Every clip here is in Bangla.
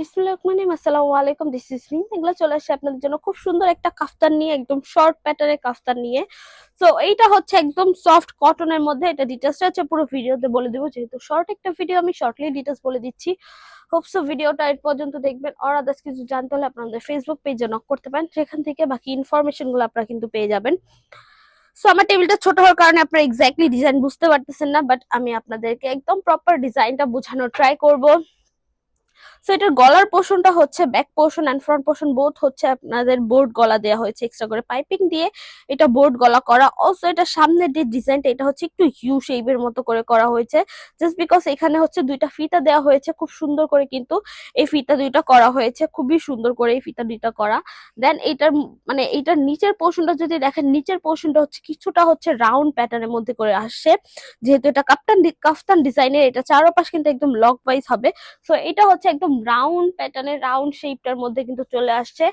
আসসালামু আলাইকুম, দিস ইজ রিন। এগুলো চলে আসছে আপনাদের জন্য খুব সুন্দর একটা কাফতান নিয়ে, একদম শর্ট প্যাটার্নের কাফতান নিয়ে। সো এইটা হচ্ছে একদম সফট কটনের মধ্যে। এটা ডিটেলসটা হচ্ছে পুরো ভিডিওতে বলে দেবো, যেহেতু শর্ট একটা ভিডিও আমি শর্টলি ডিটেলস বলে দিচ্ছি। হোপসো ভিডিওটা এর পর্যন্ত দেখবেন। আর আদার্স কিছু জানতে হলে আপনাদের ফেসবুক পেজে নক করতে পারেন, সেখান থেকে বাকি ইনফরমেশন গুলো আপনারা কিন্তু পেয়ে যাবেন। সো আমার টেবিলটা ছোট হওয়ার কারণে আপনারা এক্স্যাক্টলি ডিজাইন বুঝতে পারতেছেন না, বাট আমি আপনাদেরকে একদম প্রপার ডিজাইনটা বোঝানোর ট্রাই করব। সো এটার গলার পোর্শনটা হচ্ছে back portion and front portion both হচ্ছে আপনাদের বোর্ড গলা দেওয়া হয়েছে, এক্সট্রা করে পাইপিং দিয়ে এটা বোর্ড গলা করা। অলসো এটা সামনের যে ডিজাইনটা, এটা হচ্ছে একটু ইউ শেপের মতো করে করা হয়েছে, জাস্ট বিকজ এখানে হচ্ছে দুইটা ফিতা দেওয়া হয়েছে খুব সুন্দর করে, কিন্তু এই ফিতা দুইটা করা হয়েছে খুবই সুন্দর করে, এই ফিতা দুইটা করা। দেন এইটার মানে এইটার নিচের পোর্শনটা যদি দেখেন, নিচের পোর্শনটা হচ্ছে কিছুটা হচ্ছে রাউন্ড প্যাটার্নের মধ্যে করে আসছে, যেহেতু এটা কাফতান ডিজাইনের, এটা চারপাশ কিন্তু একদম লক ওয়াইজ হবে। সো এটা হচ্ছে একদম রাউন্ড প্যাটার্নের, রাউন্ড শেপটার মধ্যে কিন্তু চলে আসছে।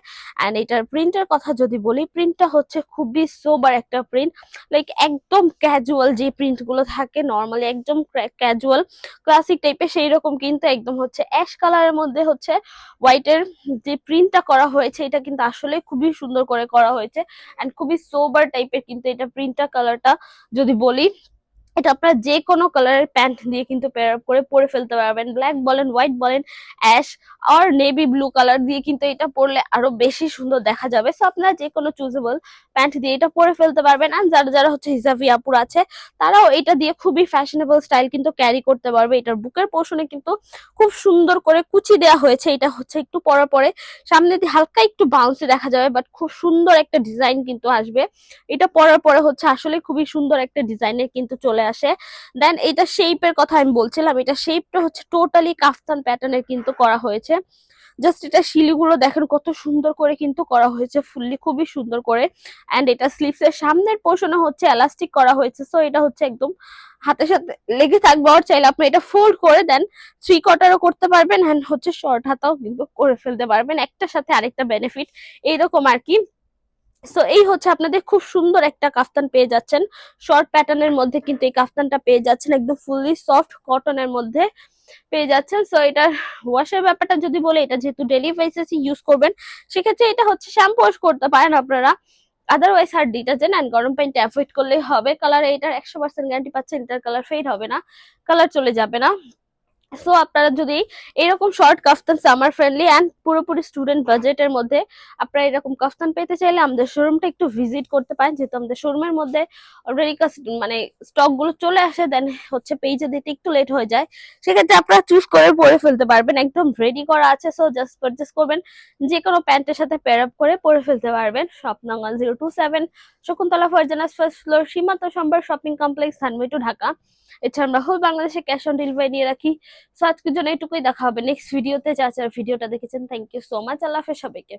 এন্ড এটার প্রিন্টের কথা যদি বলি, প্রিন্টটা হচ্ছে খুবই সোবার একটা প্রিন্ট, লাইক একদম ক্যাজুয়াল যে প্রিন্ট গুলো থাকে নর্মালি, একদম ক্যাজুয়াল ক্লাসিক টাইপের, সেই রকম কিন্তু একদম হচ্ছে অ্যাশ কালারের মধ্যে হচ্ছে হোয়াইটের যে প্রিন্টটা করা হয়েছে, এটা কিন্তু আসলে খুবই সুন্দর করে করা হয়েছে এন্ড খুবই সোবার টাইপের কিন্তু এটা প্রিন্টটা, কালারটা যদি বলি, এটা আপনারা যে কোনো কালারের প্যান্ট দিয়ে কিন্তু পেয়ার আপ করে পরে ফেলতে পারবেন। ব্ল্যাক বলেন, হোয়াইট বলেন, অ্যাশ আর নেভি ব্লু কালার দিয়ে কিন্তু এটা পরলে আরো বেশি সুন্দর দেখা যাবে। সো আপনারা যে কোনো চুজেবল প্যান্ট দিয়ে এটা পরে ফেলতে পারবেন। আর যারা যারা হচ্ছে হিজাবি আপুর আছে, তারাও এটা দিয়ে খুবই ফ্যাশনেবল স্টাইল কিন্তু ক্যারি করতে পারবে। এটার বুকের পোর্শনে কিন্তু খুব সুন্দর করে কুচি দেওয়া হয়েছে, এটা হচ্ছে একটু পরার পরে সামনে দিয়ে হালকা একটু বাউন্সি দেখা যাবে, বাট খুব সুন্দর একটা ডিজাইন কিন্তু আসবে। এটা পরার পরে হচ্ছে আসলে খুবই সুন্দর একটা ডিজাইনের কিন্তু চলে আসে। দেন এটা শেপের কথা আমি বলছিলাম, এটা শেপটা হচ্ছে টোটালি কাফতান প্যাটার্নের কিন্তু করা হয়েছে। জাস্ট এটা শিলিগুলো দেখেন কত সুন্দর করে কিন্তু করা হয়েছে, ফুললি খুবই সুন্দর করে। এন্ড এটা স্লিভস এর সামনের পোর্শনে হচ্ছে এলাস্টিক করা হয়েছে, সো এটা হচ্ছে একদম হাতের সাথে লেগে থাকবে। আর চাইলে আপনি এটা ফোল্ড করে দেন থ্রি কোয়ার্টারও করতে পারবেন, এন্ড হচ্ছে শর্ট হাতাও কিন্তু করে ফেলতে পারবেন, একটার সাথে আরেকটা বেনিফিট এইরকম আর কি। সো এই হচ্ছে আপনাদের খুব সুন্দর একটা কাফতান পেয়ে যাচ্ছেন শর্ট প্যাটার্নের মধ্যে, কিন্তু এই কাফতানটা পেয়ে যাচ্ছেন একদম ফুললি সফট কটনের মধ্যে পেয়ে যাচ্ছেন। সো এটার ওয়াশের ব্যাপারটা যদি বলে, এটা যেহেতু ডেলি বেসিসে ইউজ করবেন, সেক্ষেত্রে এটা হচ্ছে শ্যাম্পু ওয়াশ করতে পারেন আপনারা। আদারওয়াইজ আর ডিটারজেন্ট এন্ড গরম পানিতে অ্যাভয়েড করলেই হবে। কালার এটার 100% গ্যারান্টি পাচ্ছেন, এটার কালার ফেড হবে না, কালার চলে যাবে না। সো আপনারা যদি এরকম short kaftan summer friendly and পুরোপুরি স্টুডেন্ট বাজেটের মধ্যে আপনারা এরকম কাফতান পেতে চাইলে আমাদের শোরুমটা একটু ভিজিট করতে পারেন, যেহেতু আমাদের শোরুমের মধ্যে অলরেডি মানে স্টক গুলো চলে আসে, দেন হচ্ছে পেজে দিতে একটু লেট হয়ে যায়, সেক্ষেত্রে আপনারা চুজ করে পরে ফেলতে পারবেন, একদম রেডি করা আছে। সো জাস্ট পারচেস করবেন, যে কোনো প্যান্টের সাথে পেয়ার আপ করে পরে ফেলতে পারবেন। শপ নং 1027, Shakuntala Farzana's first floor, Shimanto Shambhar shopping complex, Dhanmondi two Dhaka. এছাড়া আমরা হোল বাংলাদেশে ক্যাশ অন ডেলিভারি নিয়ে রাখি। সো আজকের জন্য এটুকুই, দেখা হবে নেক্সট ভিডিওতে। যা ভিডিওটা দেখেছেন, থ্যাংক ইউ সো মাচ। আল্লাহ হাফেজ সবাইকে।